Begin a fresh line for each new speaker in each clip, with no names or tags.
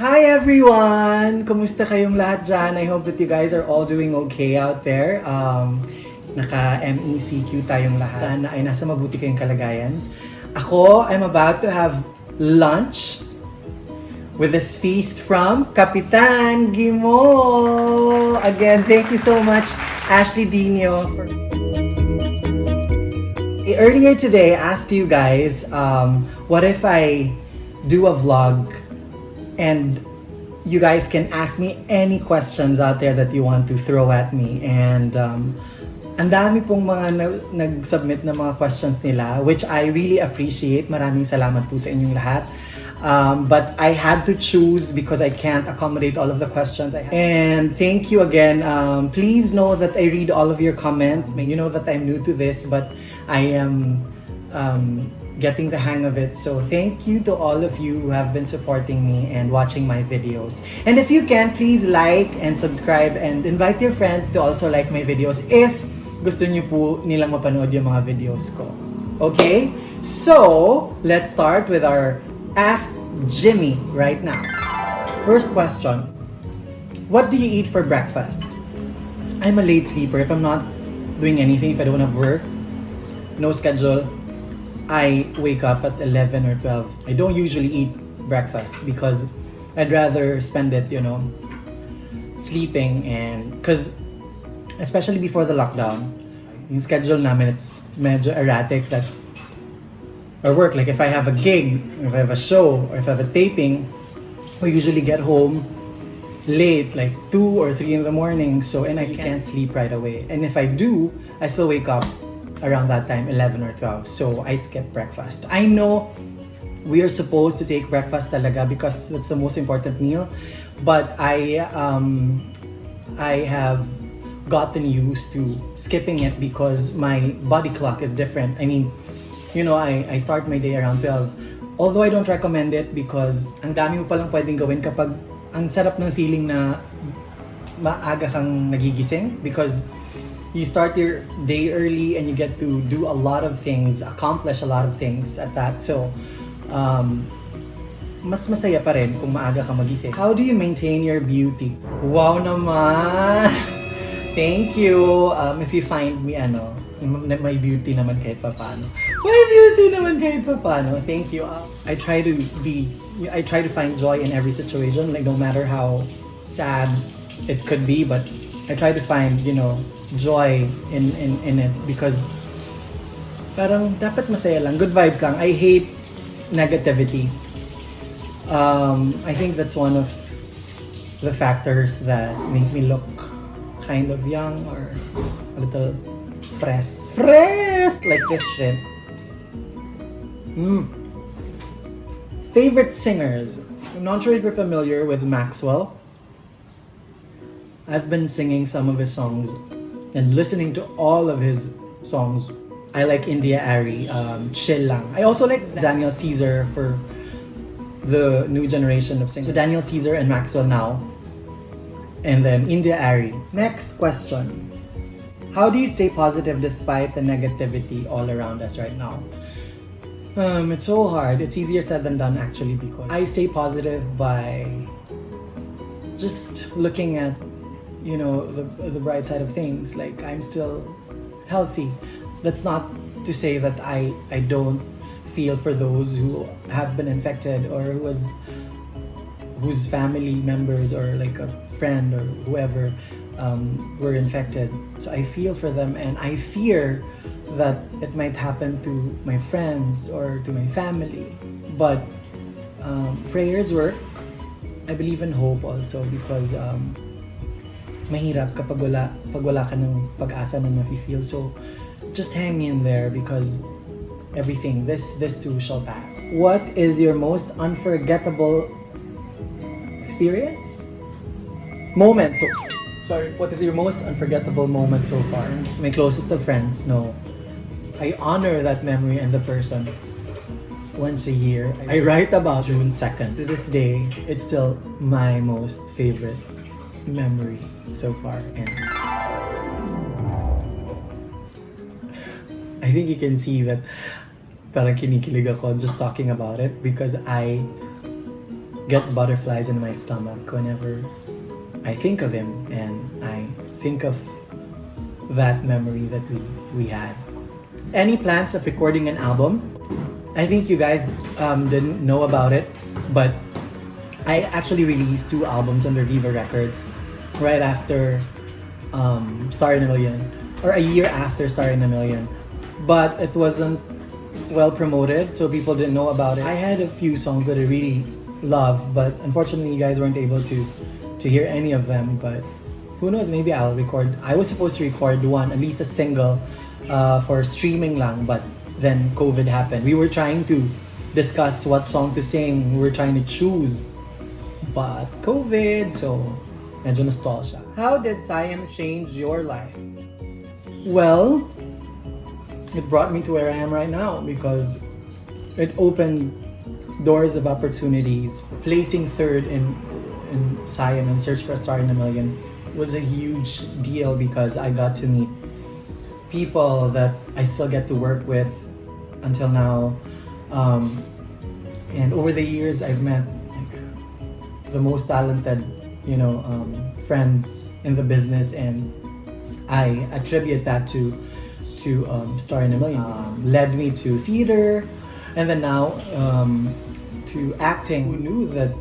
Hi everyone! Kumusta kayong lahat dyan? I hope that you guys are all doing okay out there. Naka-MECQ tayong lahat. Sana ay nasa mabuti kayong kalagayan. Ako, I'm about to have lunch with this feast from Kapitan Gimo. Again, thank you so much, Ashley Dino. Earlier today, I asked you guys, what if I do a vlog and you guys can ask me any questions out there that you want to throw at me. And ang dami pong mga nag-submit na mga questions nila, which I really appreciate. Maraming salamat po sa inyong lahat. But I had to choose because I can't accommodate all of the questions I have. And thank you again. Please know that I read all of your comments. You know that I'm new to this, but I am getting the hang of it. So thank you to all of you who have been supporting me and watching my videos. And if you can, please like and subscribe and invite your friends to also like my videos if gusto niyo po nilang mapanood yung mga videos ko. Okay? So, let's start with our Ask Jimmy right now. First question. What do you eat for breakfast? I'm a late sleeper. If I'm not doing anything, if I don't have work, no schedule, I wake up at 11 or 12. I don't usually eat breakfast because I'd rather spend it, sleeping. And because especially before the lockdown, yung schedule namin, it's medyo erratic that or work. Like if I have a gig, if I have a show, or if I have a taping, we usually get home late, like 2 or 3 in the morning. So, and I can't sleep right away. And if I do, I still wake up around that time, 11 or 12. So I skip breakfast. I know we are supposed to take breakfast talaga because that's the most important meal. But I have gotten used to skipping it because my body clock is different. I mean, I start my day around 12. Although I don't recommend it because ang dami mo palang pwedeng gawin kapag ang sarap ng feeling na maaga kang nagigising because you start your day early and you get to do a lot of things, accomplish a lot of things at that. So, mas masaya pa rin kung maaga ka magising. How do you maintain your beauty? Wow naman! Thank you! If you find me, may beauty naman kahit pa paano. May beauty naman kahit pa paano. Thank you. I try to find joy in every situation, like no matter how sad it could be, but I try to find, joy in it because parang dapat masaya lang, good vibes lang. I hate negativity. I think that's one of the factors that make me look kind of young or a little fresh like this shit. Favorite singers. I'm not sure if you're familiar with Maxwell. I've been singing some of his songs and listening to all of his songs. I like India Ari, Chill Lang. I also like Daniel Caesar for the new generation of singers. So Daniel Caesar and Maxwell now. And then India Ari. Next question. How do you stay positive despite the negativity all around us right now? It's so hard. It's easier said than done actually because I stay positive by just looking at the bright side of things. Like I'm still healthy. That's not to say that I don't feel for those who have been infected or whose family members or like a friend or whoever were infected. So I feel for them and I fear that it might happen to my friends or to my family. But prayers work. I believe in hope also because mahirap kapag wala ka ng pag-asa na nafe-feel. So just hang in there because everything, this too shall pass. What is your most unforgettable experience? Moment. What is your most unforgettable moment so far? It's my closest of friends. No, I honor that memory and the person once a year. I write about June 2nd. To this day, it's still my most favorite memory so far. And I think you can see that parang kinikilig ako just talking about it because I get butterflies in my stomach whenever I think of him and I think of that memory that we had. Any plans of recording an album? I think you guys didn't know about it, but I actually released 2 albums under Viva Records right after Star in a Million, or a year after Star in a Million. But it wasn't well promoted, so people didn't know about it. I had a few songs that I really love, but unfortunately you guys weren't able to hear any of them. But who knows, maybe I'll record. I was supposed to record one, at least a single, for streaming lang, but then COVID happened. We were trying to discuss what song to sing. We were trying to choose, but COVID, so medyo na-stall siya. How did Siam change your life? Well, it brought me to where I am right now because it opened doors of opportunities. Placing third in Siam and Search for a Star in a Million was a huge deal because I got to meet people that I still get to work with until now. And over the years, I've met the most talented, friends in the business, and I attribute that to Star in a Million. Led me to theater, and then now to acting. Who knew that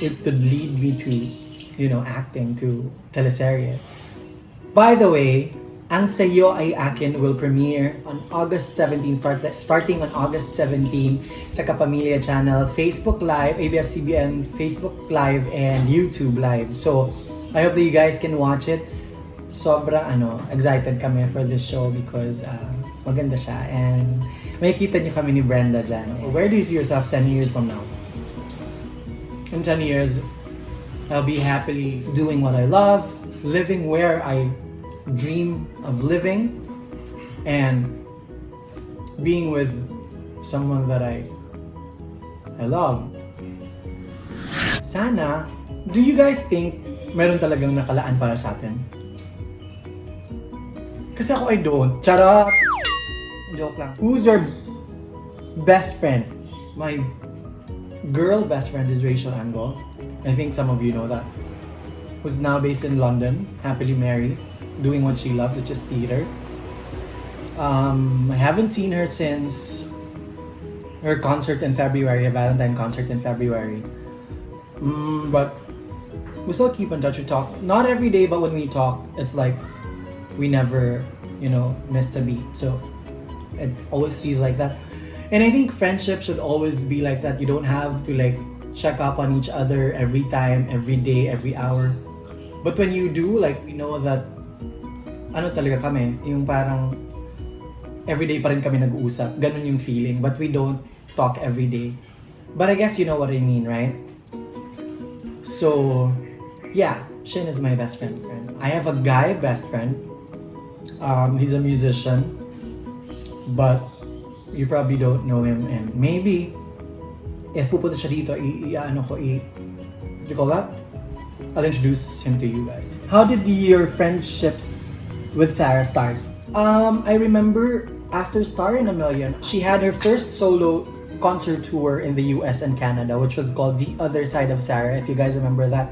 it could lead me to, acting, to teleserye. By the way, Ang Sayo Ay Akin will premiere on August 17, starting on August 17 sa Kapamilya Channel, Facebook Live, ABS-CBN, Facebook Live, and YouTube Live. So, I hope that you guys can watch it. Sobrang excited kami for this show because maganda siya, and makikita niyo kami ni Brenda dyan. Where do you see yourself 10 years from now? In 10 years, I'll be happily doing what I love, living where I dream of living, and being with someone that I love. Sana, do you guys think meron talagang nakalaan para sa atin? Kasi ako I don't. Charot! Joke lang. Who's your best friend? My girl best friend is Rachel Ango. I think some of you know that. Who's now based in London, happily married, doing what she loves, which is theater. I haven't seen her since her concert in February, a Valentine concert in February. But we still keep in touch. We talk, not every day, but when we talk, it's like we never, missed a beat. So it always feels like that. And I think friendship should always be like that. You don't have to check up on each other every time, every day, every hour. But when you do, we know that talaga kami, yung parang everyday pa rin kami nag-uusap. Ganun yung feeling. But we don't talk every day. But I guess you know what I mean, right? So, yeah, Shin is my best friend. I have a guy best friend. He's a musician. But you probably don't know him. And maybe, if pupunta siya dito, what do you call that? I'll introduce him to you guys. How did your friendships with Sarah start? I remember after Star in a Million, she had her first solo concert tour in the US and Canada, which was called The Other Side of Sarah, if you guys remember that.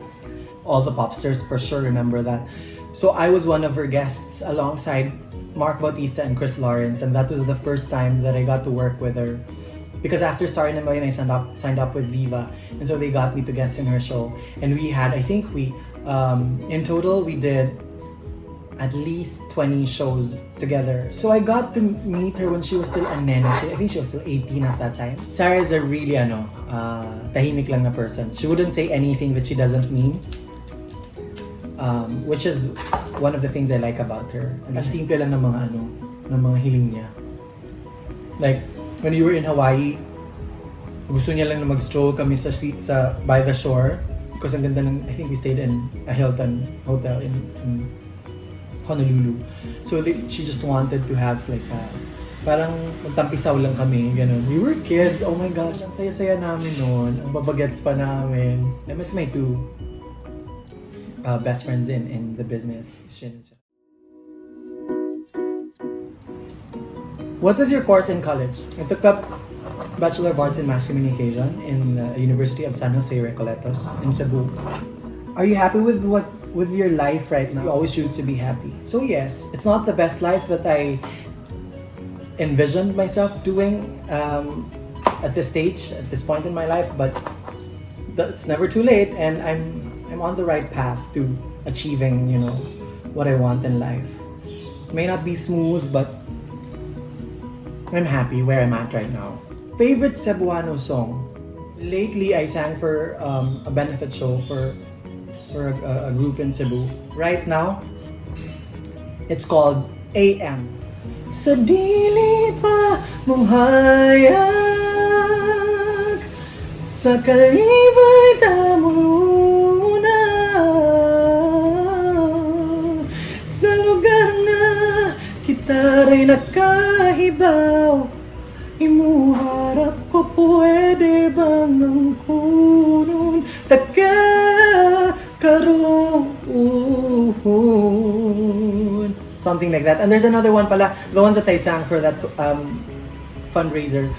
All the pop stars for sure remember that. So I was one of her guests alongside Mark Bautista and Chris Lawrence, and that was the first time that I got to work with her. Because after Star in a Million, I signed up with Viva, and so they got me to guest in her show. And we had, I think in total, we did at least 20 shows together. So I got to meet her when she was still a nena. I think she was still 18 at that time. Sarah is a really tahimik lang na person. She wouldn't say anything that she doesn't mean. Which is one of the things I like about her. Ang simple lang ng mga hiling niya. Like, when we were in Hawaii, gusto niya lang na mag-stroll kami sa by the shore. Because ang ganda ng, I think we stayed in a Hilton hotel in Honolulu. So she just wanted to have parang magtampisaw lang kami, ganun. We were kids, oh my gosh, ang saya-saya namin noon. Ang babagets pa namin. I miss my 2 best friends in the business. What was your course in college? I took up Bachelor of Arts in Mass Communication in the University of San Jose Recoletos in Cebu. Are you happy with your life right now? You always choose to be happy. So yes, it's not the best life that I envisioned myself doing at this stage, at this point in my life, but it's never too late, and I'm on the right path to achieving, you know, what I want in life. It may not be smooth, but I'm happy where I'm at right now. Favorite Cebuano song? Lately, I sang for a benefit show for a group in Cebu. Right now, it's called AM. Sa dili pa mong hayag, sa kalibay tamuna, sa lugar na kita rin nakahibaw, imuharap ko pwede bang ng kunong karoon. Something like that. And there's another one pala, the one that I sang for that fundraiser.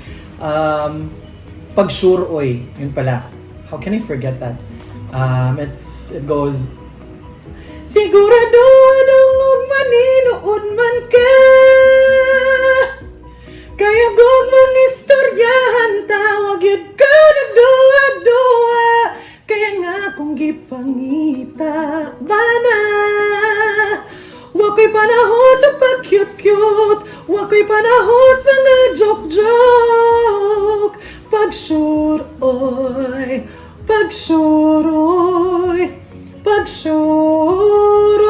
Pag sure oy, yun pala. How can I forget that? It goes, sigurado anong magmaninood man ka, kaya gog mang istoryahan tawag yun ka nagduwa-duwa, kaya nga kung gipangita bana, wako'y panahon sa pag-cute-cute, wako'y panahon sa nga joke-joke, pag-sure-oy, pag-sure-oy, pag-sure-oy.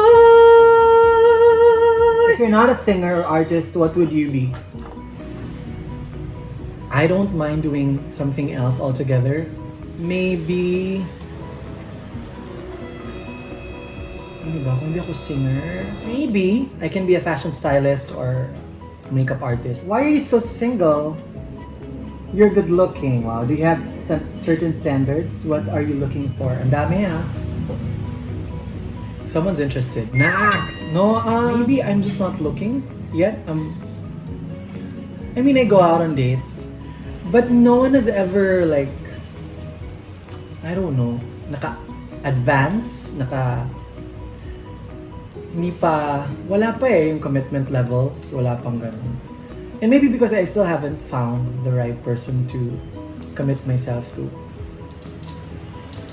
If you're not a singer or artist, what would you be? I don't mind doing something else altogether. Maybe... Ano ba? Kung hindi ako singer, maybe I can be a fashion stylist or makeup artist. Why are you so single? You're good looking. Wow. Do you have certain standards? What are you looking for? Ang dami ah. Someone's interested. Nax! No, maybe I'm just not looking yet. I mean, I go out on dates, but no one has ever like, I don't know, naka-advance, hindi pa, wala pa eh yung commitment levels, wala pang ganun. And maybe because I still haven't found the right person to commit myself to.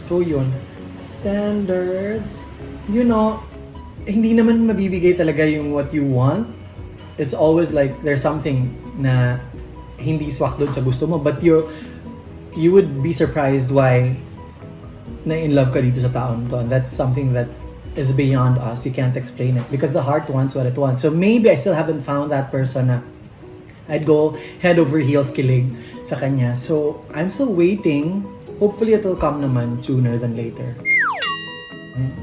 So yun, standards, you know, hindi naman mabibigay talaga yung what you want. It's always like there's something na hindi swak doon sa gusto mo, but you would be surprised why na in love ka dito sa taon to, and that's something that is beyond us. You can't explain it because the heart wants what it wants. So maybe I still haven't found that person na I'd go head over heels kilig sa kanya. So I'm still waiting. Hopefully it'll come naman sooner than later.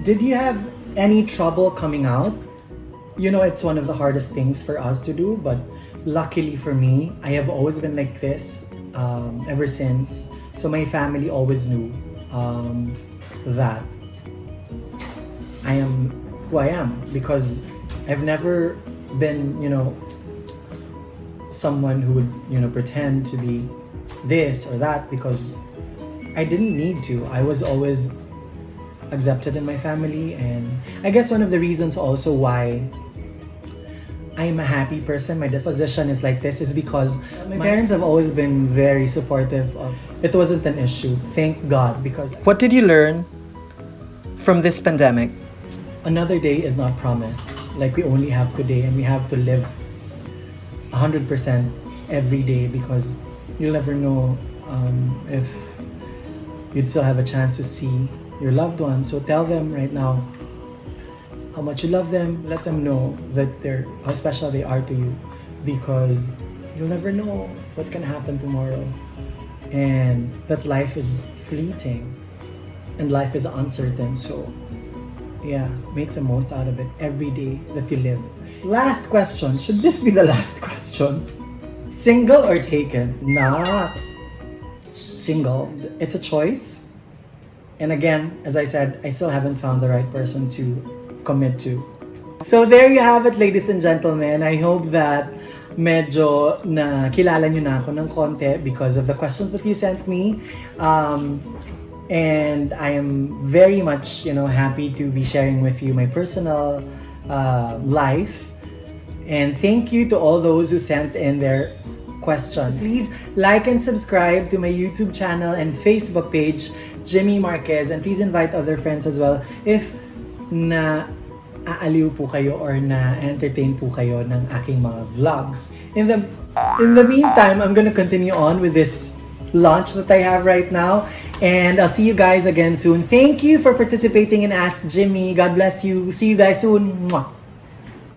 Did you have any trouble coming out? You know, it's one of the hardest things for us to do, but luckily for me, I have always been like this ever since. So my family always knew that I am who I am because I've never been, you know, someone who would, you know, pretend to be this or that because I didn't need to. I was always accepted in my family, and I guess one of the reasons also why I'm a happy person, my disposition is like this, is because my parents have always been very supportive of it. Wasn't an issue, thank God, because
What did you learn from this pandemic?
another day is not promised. Like we only have today, and we have to live 100% every day because you'll never know if you'd still have a chance to see your loved ones. So tell them right now how much you love them. Let them know that how special they are to you, because you'll never know what's gonna happen tomorrow, and that life is fleeting and life is uncertain. So yeah, make the most out of it every day that you live. Last question. Should this be the last question? Single or taken? Not single. It's a choice. And again, as I said, I still haven't found the right person to commit to. So there you have it, ladies and gentlemen. I hope that medyo na kilala nyo na ako ng konti because of the questions that you sent me. And I am very much, happy to be sharing with you my personal life. And thank you to all those who sent in their questions. Please like and subscribe to my YouTube channel and Facebook page, Jimi Marquez, and please invite other friends as well if na aaliw po kayo or na-entertain po kayo ng aking mga vlogs. In the meantime, I'm gonna continue on with this launch that I have right now, and I'll see you guys again soon. Thank you for participating in Ask Jimi. God bless you. See you guys soon. Mwah.